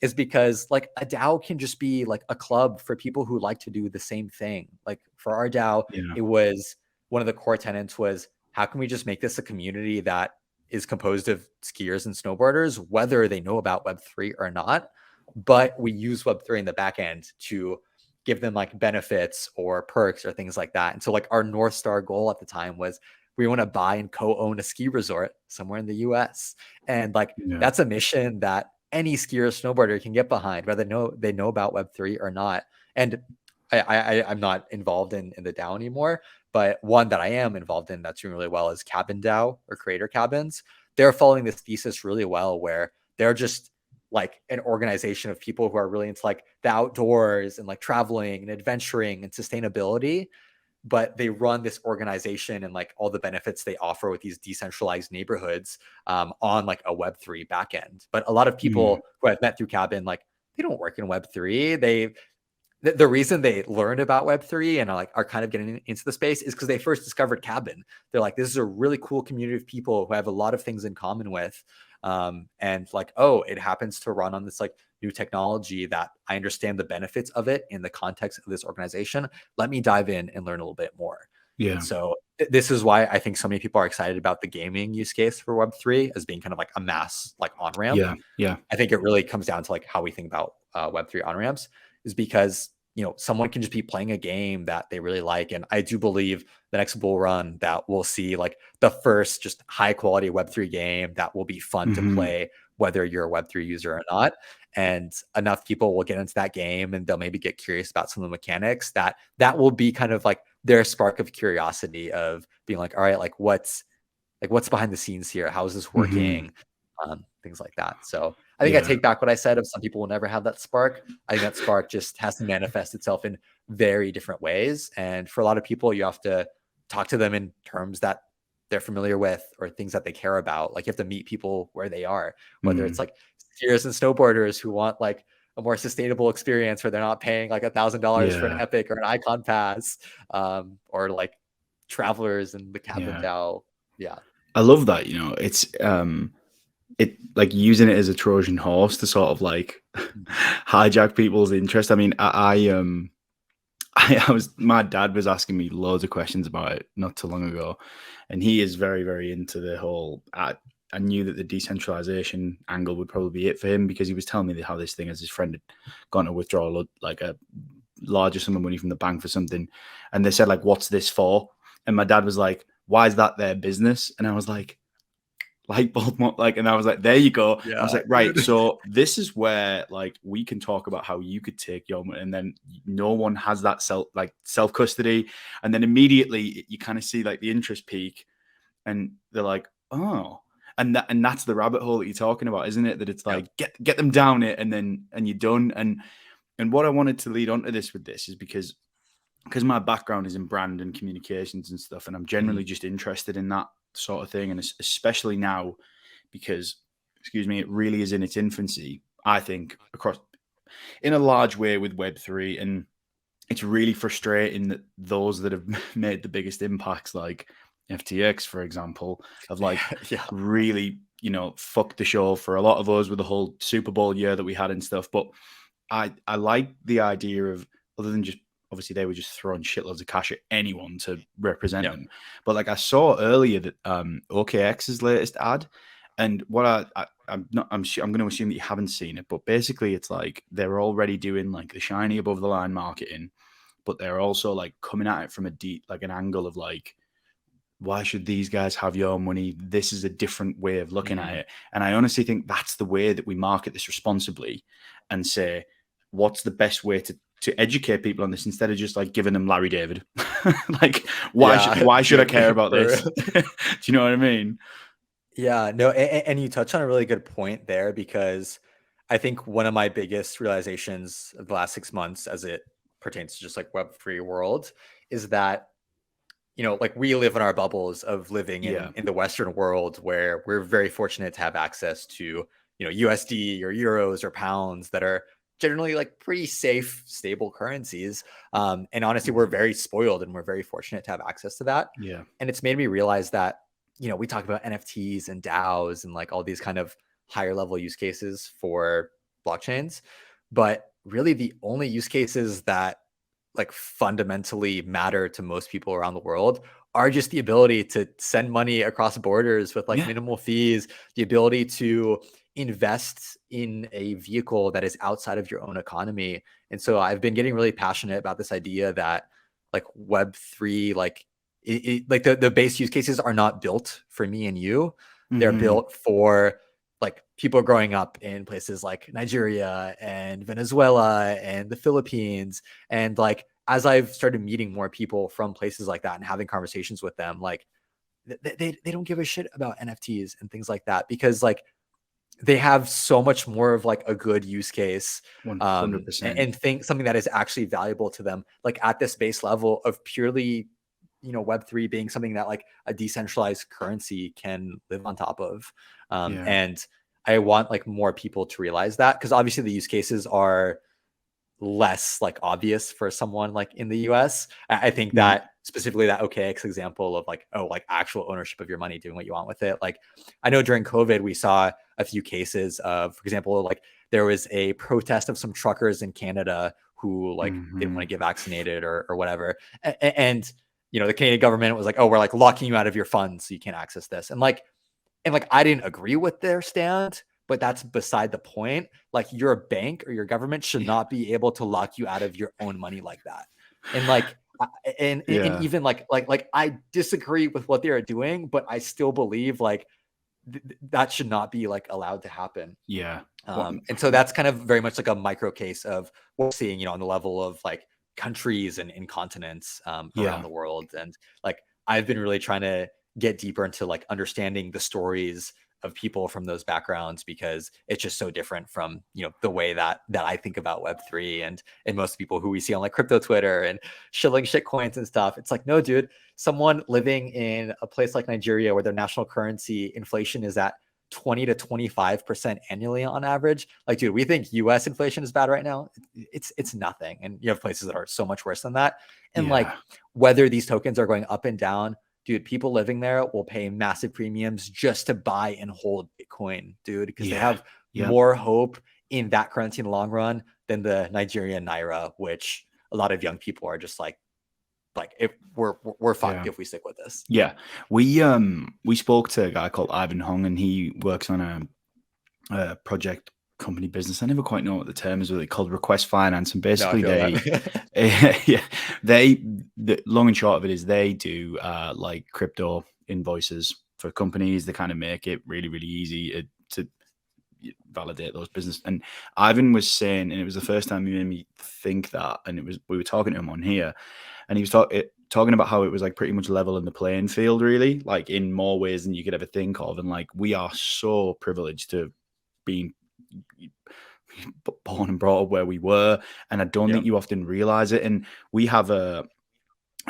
is because like a DAO can just be like a club for people who like to do the same thing. Like for our DAO, Yeah. it was one of the core tenets was, how can we just make this a community that is composed of skiers and snowboarders, whether they know about Web3 or not, but we use Web3 in the back end to give them like benefits or perks or things like that. And so like our North Star goal at the time was, we want to buy and co-own a ski resort somewhere in the US. And like Yeah. that's a mission that any skier or snowboarder can get behind, whether they know about Web3 or not. And I'm not involved in the DAO anymore, but one that I am involved in that's doing really well is Cabin DAO, or Creator Cabins. They're following this thesis really well, where they're just like an organization of people who are really into like the outdoors and like traveling and adventuring and sustainability, but they run this organization and like all the benefits they offer with these decentralized neighborhoods, on like a Web3 backend. But a lot of Mm. people who I've met through Cabin, like they don't work in Web3. The reason they learned about Web3 and are kind of getting into the space is because they first discovered Cabin. They're like, this is a really cool community of people who have a lot of things in common with. And like, oh, it happens to run on this like new technology that I understand the benefits of it in the context of this organization. Let me dive in and learn a little bit more. And Yeah. so this is why I think so many people are excited about the gaming use case for Web3 as being kind of like a mass like on ramp. Yeah. Yeah. I think it really comes down to like how we think about Web3 on ramps, is because someone can just be playing a game that they really like, and I do believe the next bull run that we'll see like the first just high quality Web3 game that will be fun to Mhm. play, whether you're a Web3 user or not. And enough people will get into that game and they'll maybe get curious about some of the mechanics that will be kind of like their spark of curiosity of being like, all right, what's behind the scenes here? How is this Mhm. working? Things like that. So I think I Yeah. take back what I said of some people will never have that spark. I think that spark just has to manifest itself in very different ways. And for a lot of people, you have to talk to them in terms that they're familiar with or things that they care about. Like you have to meet people where they are, whether it's Mm. like skiers and snowboarders who want like a more sustainable experience where they're not paying like $1,000 for an Yeah. Epic or an Icon Pass, or like travelers and the Cabin Yeah. DAO. Yeah. I love that, it's it like using it as a Trojan horse to sort of like Mhm. hijack people's interest. I mean, I was my dad was asking me loads of questions about it not too long ago, and he is very, very into the whole. I knew that the decentralization angle would probably be it for him because he was telling me how this thing, as his friend had gone to withdraw like a larger sum of money from the bank for something, and they said like, "What's this for?" And my dad was like, "Why is that their business?" And I was like, light bulb like, and I was like, there you go. I Yeah, was like, right, dude. so this is where like we can talk about how you could take your money, and then no one has that self custody, and then immediately you kind of see like the interest peak, and they're like, oh, and that's the rabbit hole that you're talking about, isn't it? That it's Yeah. like get them down it, and you're done. And what I wanted to lead onto this with this is because my background is in brand and communications and stuff, and I'm Mhm. generally just interested in that sort of thing, and especially now because, excuse me, it really is in its infancy. I think across in a large way with Web3, and it's really frustrating that those that have made the biggest impacts, like FTX, for example, have like Yeah. really fucked the show for a lot of us with the whole Super Bowl year that we had and stuff. But I like the idea of, other than just obviously they were just throwing shitloads of cash at anyone to represent Yeah. them. But like I saw earlier that OKX's latest ad, and what I'm going to assume that you haven't seen it, but basically it's like they're already doing like the shiny above the line marketing, but they're also like coming at it from a deep, like an angle of like, why should these guys have your money? This is a different way of looking at Mm. it. And I honestly think that's the way that we market this responsibly and say, what's the best way to educate people on this instead of just like giving them Larry David? Like, Yeah, why should I dude, care about for this? real. Do you know what I mean? Yeah, no, and you touched on a really good point there because I think one of my biggest realizations of the last 6 months as it pertains to just like Web3 world is that, like we live in our bubbles of living Yeah. in the Western world where we're very fortunate to have access to, USD or euros or pounds that are generally like pretty safe, stable currencies. And honestly, we're very spoiled and we're very fortunate to have access to that. Yeah. And it's made me realize that, we talk about NFTs and DAOs and like all these kind of higher level use cases for blockchains. But really the only use cases that like fundamentally matter to most people around the world are just the ability to send money across borders with like Yeah. minimal fees, the ability to invest in a vehicle that is outside of your own economy. And so I've been getting really passionate about this idea that like Web3, like like the base use cases are not built for me and you. They're Mm-hmm. built for like people growing up in places like Nigeria and Venezuela and the Philippines. And like, as I've started meeting more people from places like that and having conversations with them, like they don't give a shit about NFTs and things like that because like they have so much more of like a good use case, and, 100%. and think something that is actually valuable to them, like at this base level of purely, Web3 being something that like a decentralized currency can live on top of. Yeah. And I want like more people to realize that because obviously the use cases are less like obvious for someone like in the US. I think Yeah. that specifically that OKX example of like, oh, like actual ownership of your money, doing what you want with it. Like I know during COVID, we saw a few cases of, for example, like there was a protest of some truckers in Canada who like didn't Mm-hmm. want to get vaccinated or whatever. And, the Canadian government was like, oh, we're like locking you out of your funds so you can't access this. And I didn't agree with their stand, but that's beside the point. Like your bank or your government should Yeah. not be able to lock you out of your own money like that. And like and Yeah. even like I disagree with what they are doing, but I still believe like that should not be like allowed to happen. Yeah. What? And so that's kind of very much like a micro case of what we're seeing, on the level of like countries and continents around Yeah. the world. And like I've been really trying to get deeper into like understanding the stories of people from those backgrounds because it's just so different from the way that I think about Web3 and most people who we see on like crypto Twitter and shilling shit coins and stuff. It's like, no, dude, someone living in a place like Nigeria where their national currency inflation is at 20 to 25% annually on average. Like, dude, we think US inflation is bad right now. It's nothing. And you have places that are so much worse than that. And Yeah. like whether these tokens are going up and down, dude, people living there will pay massive premiums just to buy and hold Bitcoin, dude, because they Yeah. have Yep. more hope in that currency in the long run than the Nigerian naira, which a lot of young people are just like if we're fucked Yeah. if we stick with this. Yeah. We spoke to a guy called Ivan Hong, and he works on a project company business. I never quite know what the term is, really called Request Finance, and No, I basically feel they, that. yeah, the long and short of it is they do like crypto invoices for companies. They kind of make it really, really easy to validate those business. And Ivan was saying, and it was the first time he made me think that, and we were talking to him on here, and he was talking about how it was like pretty much level in the playing field, really, like in more ways than you could ever think of. And like we are so privileged to being born and brought up where we were, and I don't think Yep. you often realize it. And we have a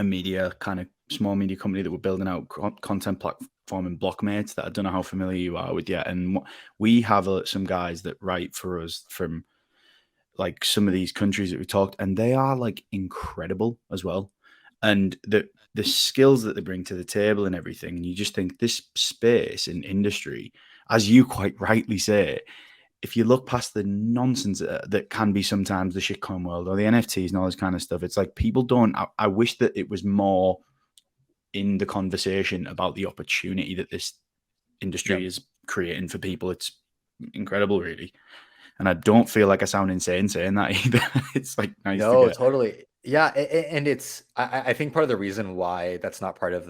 media kind of small media company that we're building out content platform in Blockmates that I don't know how familiar you are with yet. And we have some guys that write for us from like some of these countries that we talked, and they are like incredible as well. And the skills that they bring to the table and everything, and you just think this space in industry, as you quite rightly say, if you look past the nonsense that can be sometimes the shitcoin world or the NFTs and all this kind of stuff, it's like people don't. I wish that it was more in the conversation about the opportunity that this industry Yep. is creating for people. It's incredible, really. And I don't feel like I sound insane saying that either. It's like nice to No, get. totally. Yeah, and it's I think part of the reason why that's not part of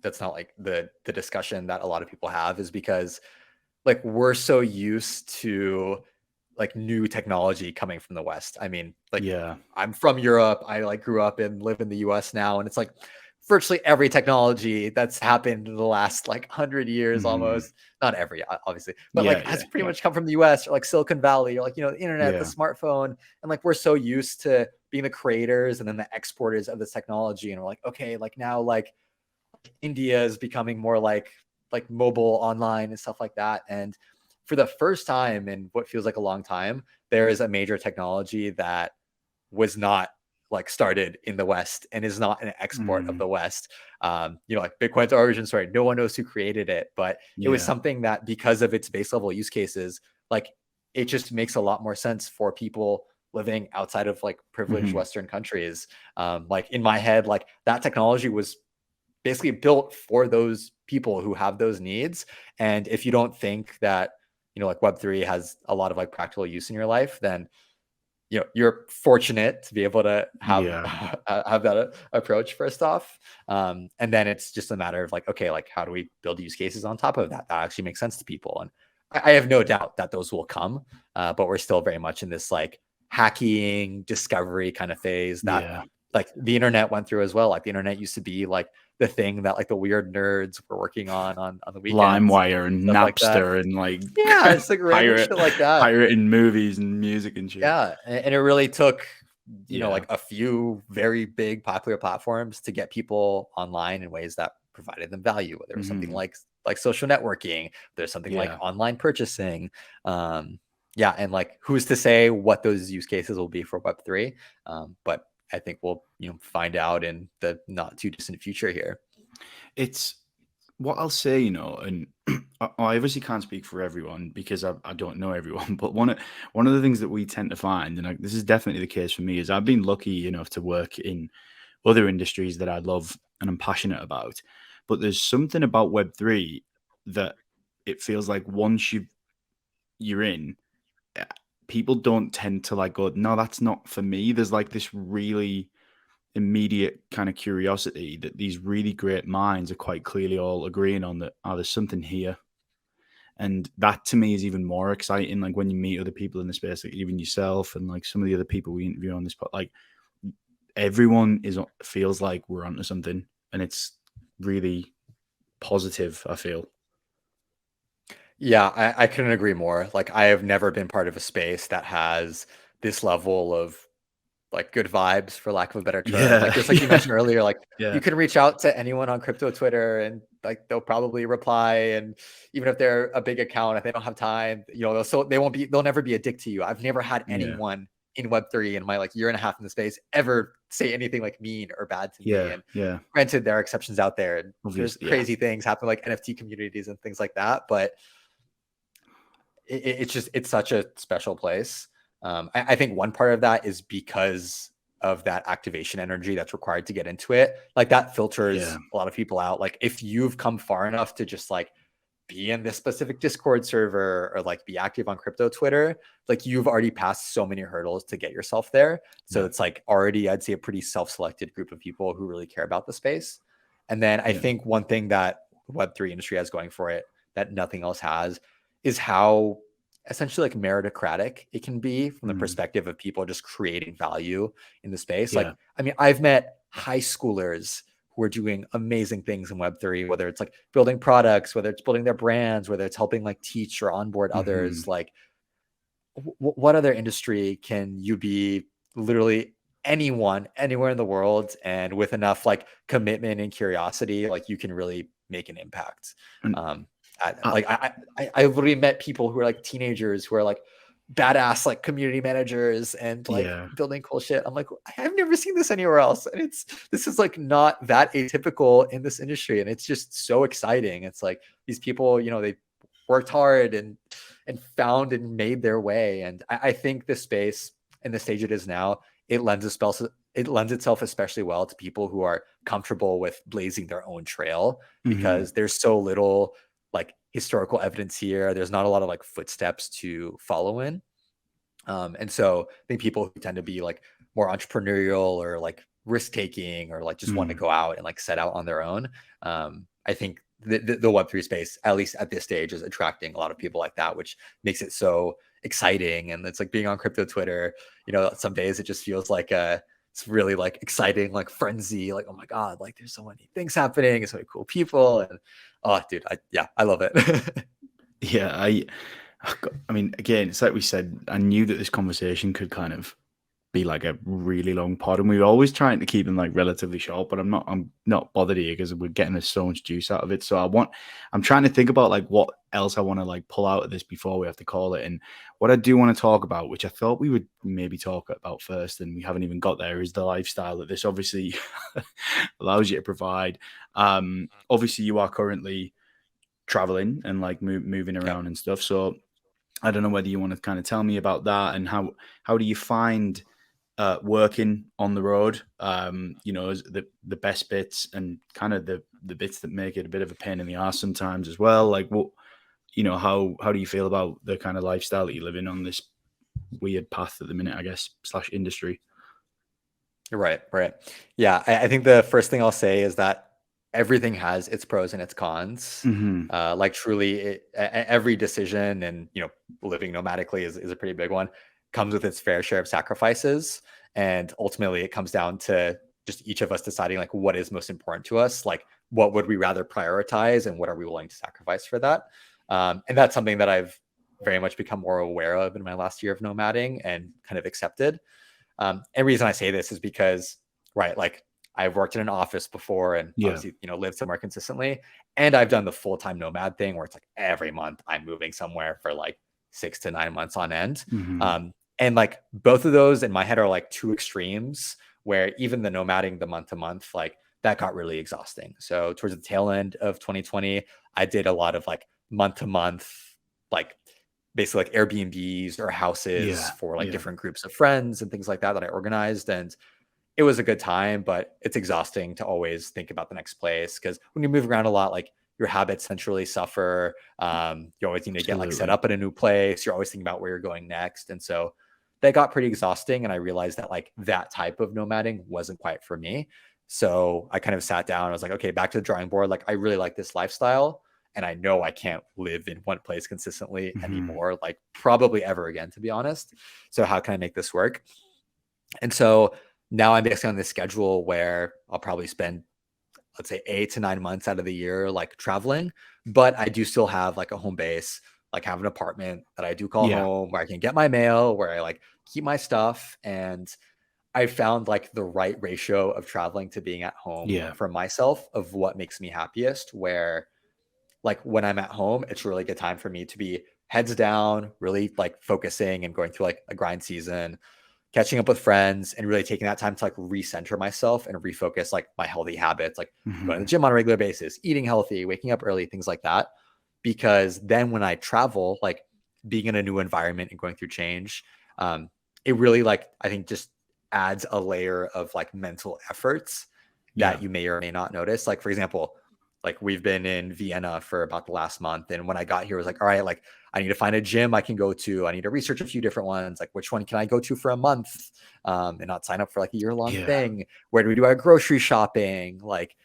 that's not like the discussion that a lot of people have is because like we're so used to like new technology coming from the West. I mean, like Yeah. I'm from Europe. I like grew up and live in the US now, and it's like virtually every technology that's happened in the last like 100 years Mm-hmm. almost, not every obviously, but Yeah. like Yeah. has pretty Yeah. much come from the US or like Silicon Valley or like, the internet, the Yeah. smartphone. And like we're so used to being the creators and then the exporters of this technology. And we're like, okay, like now like India is becoming more like mobile online and stuff like that. And for the first time in what feels like a long time, there is a major technology that was not like started in the West and is not an export of Mm. the West. Like Bitcoin's origin story, no one knows who created it, but it was Yeah. something that because of its base level use cases, like it just makes a lot more sense for people living outside of like privileged Mm-hmm. Western countries. Like in my head, like that technology was basically built for those people who have those needs. And if you don't think that, like Web3 has a lot of like practical use in your life, then you're fortunate to be able to have Yeah. have that approach first off, and then it's just a matter of like, okay, like how do we build use cases on top of that actually makes sense to people? And I have no doubt that those will come, but we're still very much in this like hacking discovery kind of phase that Yeah. like the internet went through as well. Like the internet used to be like the thing that like the weird nerds were working on the weekends and LimeWire and stuff like that. Napster and like Yeah, it's like random pirate shit like that. pirating movies and music and shit. Yeah, and it really took, Yeah. like a few very big popular platforms to get people online in ways that provided them value, whether it was something Mm-hmm. like social networking, there's something like Yeah. online purchasing. Yeah, and like who's to say what those use cases will be for Web3? But I think we'll, find out in the not too distant future here. It's what I'll say, and I obviously can't speak for everyone because I don't know everyone. But one of the things that we tend to find, and this is definitely the case for me, is I've been lucky enough to work in other industries that I love and I'm passionate about. But there's something about Web3 that it feels like once you're in, uh, people don't tend to like go, no, that's not for me. There's like this really immediate kind of curiosity that these really great minds are quite clearly all agreeing on that, oh, there's something here. And that to me is even more exciting. Like when you meet other people in the space, like even yourself and like some of the other people we interview on this, like everyone feels like we're onto something, and it's really positive. I feel. Yeah, I couldn't agree more. Like I have never been part of a space that has this level of like good vibes, for lack of a better term. Like Yeah, just like you yeah, mentioned earlier, like yeah, you can reach out to anyone on crypto Twitter and like they'll probably reply. And even if they're a big account, if they don't have time, they'll never be a dick to you. I've never had yeah, anyone in Web3 in my like year and a half in the space ever say anything like mean or bad to me. yeah, And yeah. granted, there are exceptions out there and there's Obviously, yeah, crazy things happen like NFT communities and things like that. But it's such a special place. I think one part of that is because of that activation energy that's required to get into it. Like that yeah, filters a lot of people out. Like if you've come far enough to just like be in this specific Discord server or like be active on crypto Twitter, like you've already passed so many hurdles to get yourself there. So yeah, it's like already, I'd say, a pretty self-selected group of people who really care about the space. And then I yeah. think one thing that the Web3 industry has going for it that nothing else has is how essentially like meritocratic it can be from the Mm, perspective of people just creating value in the space. yeah, Like, I mean, I've met high schoolers who are doing amazing things in Web3, whether it's like building products, whether it's building their brands, whether it's helping like teach or onboard hmm, others. Like, what other industry can you be literally anyone, anywhere in the world, and with enough like commitment and curiosity, like you can really make an impact? and Um, I, I literally met people who are like teenagers who are like badass like community managers and like yeah, building cool shit. I'm like, I've never seen this anywhere else. And this is like not that atypical in this industry. And it's just so exciting. It's like these people, they worked hard and and found and made their way. And I think this space in the stage it is now, it lends itself especially well to people who are comfortable with blazing their own trail, because there's so little like historical evidence here. There's not a lot of like footsteps to follow in. And so I think people who tend to be like more entrepreneurial or like risk taking, or like just want to go out and like set out on their own, I think the Web3 space, at least at this stage, is attracting a lot of people like that, which makes it so exciting. And it's like being on crypto Twitter, you know, some days it just feels like it's really like exciting, like frenzy, like, oh my God, like there's so many things happening, and so many cool people. And oh dude, I love it. Yeah, I mean, again, it's like we said, I knew that this conversation could kind of be like a really long pod, and we were always trying to keep them like relatively short, but I'm not bothered here because we're getting so much juice out of it. So I'm trying to think about like what else I want to like pull out of this before we have to call it. And what I do want to talk about, which I thought we would maybe talk about first and we haven't even got there, is the lifestyle that this obviously allows you to provide. Obviously you are currently traveling and like moving around and stuff, so I don't know whether you want to kind of tell me about that, and how do you find working on the road, you know, is the best bits, and kind of the bits that make it a bit of a pain in the ass sometimes as well. Like, what, you know, how do you feel about the kind of lifestyle that you live in on this weird path at the minute, I guess, slash industry? Right. Yeah, I think the first thing I'll say is that everything has its pros and its cons. Like truly, every decision, and you know, living nomadically is a pretty big one, comes with its fair share of sacrifices. And ultimately, it comes down to just each of us deciding like what is most important to us, like what would we rather prioritize, and what are we willing to sacrifice for that. And that's something that I've very much become more aware of in my last year of nomading and kind of accepted. And the reason I say this is because, right, like I've worked in an office before and obviously, you know, lived somewhere consistently. And I've done the full-time nomad thing where it's like every month I'm moving somewhere for like 6 to 9 months on end. And like both of those in my head are like two extremes, where even the nomading, the month to month, like that got really exhausting. So towards the tail end of 2020, I did a lot of like month to month, like basically like Airbnbs or houses for like different groups of friends and things like that I organized. And it was a good time, but it's exhausting to always think about the next place, because when you move around a lot, like your habits essentially suffer. You always need to get like set up in a new place. You're always thinking about where you're going next. And so that got pretty exhausting. And I realized that like that type of nomading wasn't quite for me. So I kind of sat down. I was like, okay, back to the drawing board. Like I really like this lifestyle, and I know I can't live in one place consistently anymore, like probably ever again, to be honest. So how can I make this work? And so now I'm basically on this schedule where I'll probably spend, let's say, 8 to 9 months out of the year, like traveling, but I do still have like a home base, like have an apartment that I do call home, where I can get my mail, where I like keep my stuff. And I found like the right ratio of traveling to being at home for myself of what makes me happiest, where like when I'm at home, it's a really good time for me to be heads down, really like focusing and going through like a grind season, catching up with friends, and really taking that time to like recenter myself and refocus like my healthy habits, like going to the gym on a regular basis, eating healthy, waking up early, things like that. Because then when I travel, like being in a new environment and going through change, it really like, I think just adds a layer of like mental efforts that you may or may not notice. Like, for example, like we've been in Vienna for about the last month. And when I got here, I was like, all right, like I need to find a gym I can go to. I need to research a few different ones. Like which one can I go to for a month and not sign up for like a year-long thing? Where do we do our grocery shopping? Like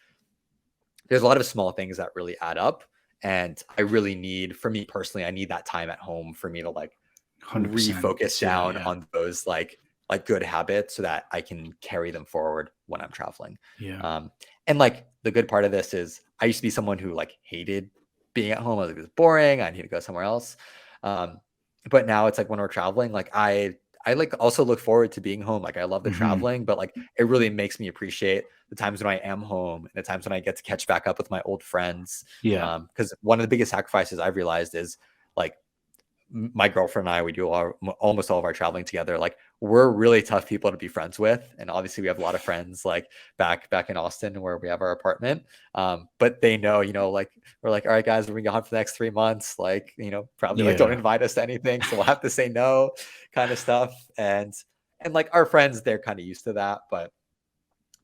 there's a lot of small things that really add up. And I really need, for me personally, I need that time at home for me to like 100%. refocus down on those like good habits so that I can carry them forward when I'm traveling. And like the good part of this is I used to be someone who like hated being at home. I was like, it was boring. I need to go somewhere else. But now it's like when we're traveling, like I like also look forward to being home. Like I love the traveling, but like it really makes me appreciate the times when I am home and the times when I get to catch back up with my old friends. Because one of the biggest sacrifices I've realized is like my girlfriend and I, we do almost all of our traveling together. Like, we're really tough people to be friends with, and obviously we have a lot of friends like back in Austin where we have our apartment. But they know, like, we're like, all right, guys, we're gone for the next 3 months. Like, probably like don't Yeah. invite us to anything, so we'll have to say no, kind of stuff. And like our friends, they're kind of used to that, but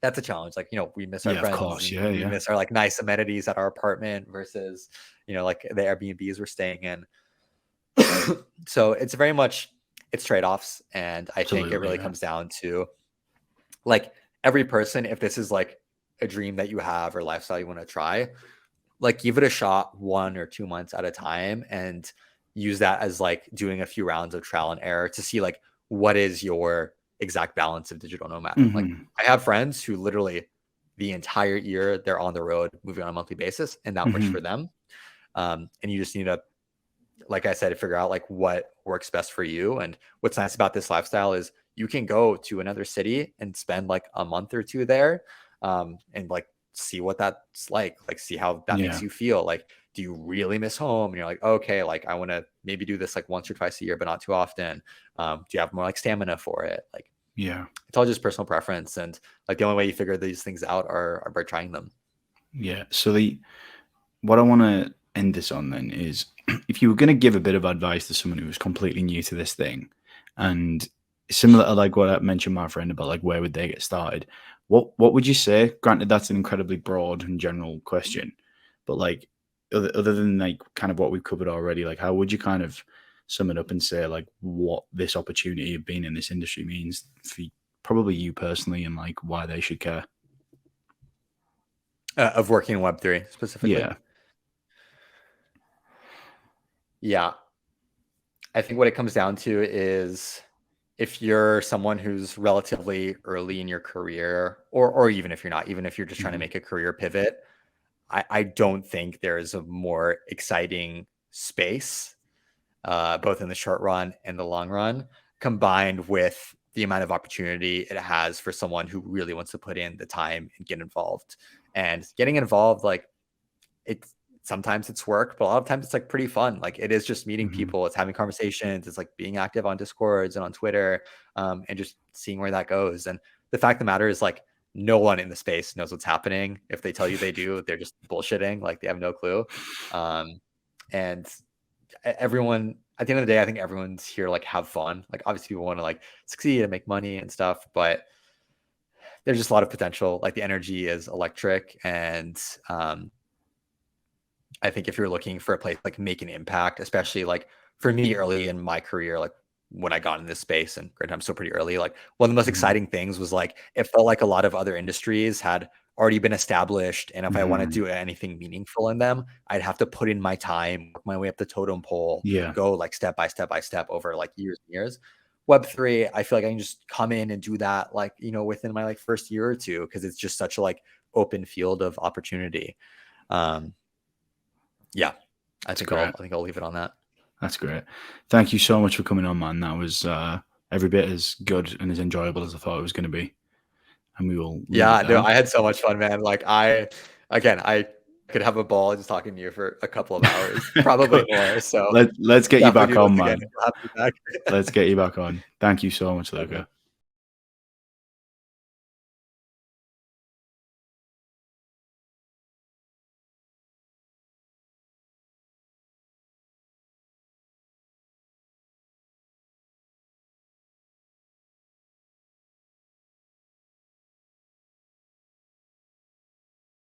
that's a challenge. Like, we miss our Yeah, of friends, course. and Yeah, we yeah. miss our like nice amenities at our apartment versus, like the Airbnbs we're staying in. So it's very much, it's trade-offs. And I think it Absolutely. really Yeah. comes down to like every person, if this is like a dream that you have or lifestyle you want to try, like give it a shot 1 or 2 months at a time and use that as like doing a few rounds of trial and error to see like what is your exact balance of digital nomading. Like, Hmm. I have friends who literally the entire year they're on the road moving on a monthly basis, and that works Hmm. for them. And you just need to, like I said, figure out like what works best for you. And what's nice about this lifestyle is you can go to another city and spend like a month or two there, and like see what that's like see how that makes Yeah. you feel. Like, do you really miss home? And you're like, okay, like I want to maybe do this like once or twice a year, but not too often. Do you have more like stamina for it? Like, Yeah. it's all just personal preference. And like the only way you figure these things out are by trying them. Yeah. So what I want to end this on then is, if you were going to give a bit of advice to someone who was completely new to this thing, and similar to like what I mentioned my friend about like where would they get started, what would you say? Granted, that's an incredibly broad and general question, but like other than like kind of what we've covered already, like how would you kind of sum it up and say like what this opportunity of being in this industry means for probably you personally, and like why they should care? Of working in Web3 specifically. Yeah. Yeah. I think what it comes down to is if you're someone who's relatively early in your career, or even if you're not, even if you're just trying to Hmm. make a career pivot, I don't think there is a more exciting space, both in the short run and the long run, combined with the amount of opportunity it has for someone who really wants to put in the time and get involved. And getting involved, like, it's sometimes it's work, but a lot of times it's like pretty fun. Like, it is just meeting Hmm. people, it's having conversations, it's like being active on Discords and on Twitter, and just seeing where that goes. And the fact of the matter is, like, no one in the space knows what's happening. If they tell you they do, they're just bullshitting. Like, they have no clue. And everyone, at the end of the day, I think everyone's here like have fun. Like, obviously people want to like succeed and make money and stuff, but there's just a lot of potential. Like, the energy is electric. And I think if you're looking for a place like make an impact, especially like for me early in my career, like when I got in this space, and granted I'm still pretty early, like one of the most Hmm. exciting things was like it felt like a lot of other industries had already been established. And if I want to Hmm. do anything meaningful in them, I'd have to put in my time, work my way up the totem pole, Yeah. go like step by step by step over like years and years. Web3, I feel like I can just come in and do that like, within my like first year or two, because it's just such a like open field of opportunity. Um, yeah, I That's think great. I'll leave it on that. That's great. Thank you so much for coming on, man. That was every bit as good and as enjoyable as I thought it was going to be. And we will leave it Yeah, no, there. I had so much fun, man. Like, I could have a ball just talking to you for a couple of hours, probably Cool. more. So Let's get you definitely back do on, this again. man. You'll have to be back. Let's get you back on. Thank you so much, Luca.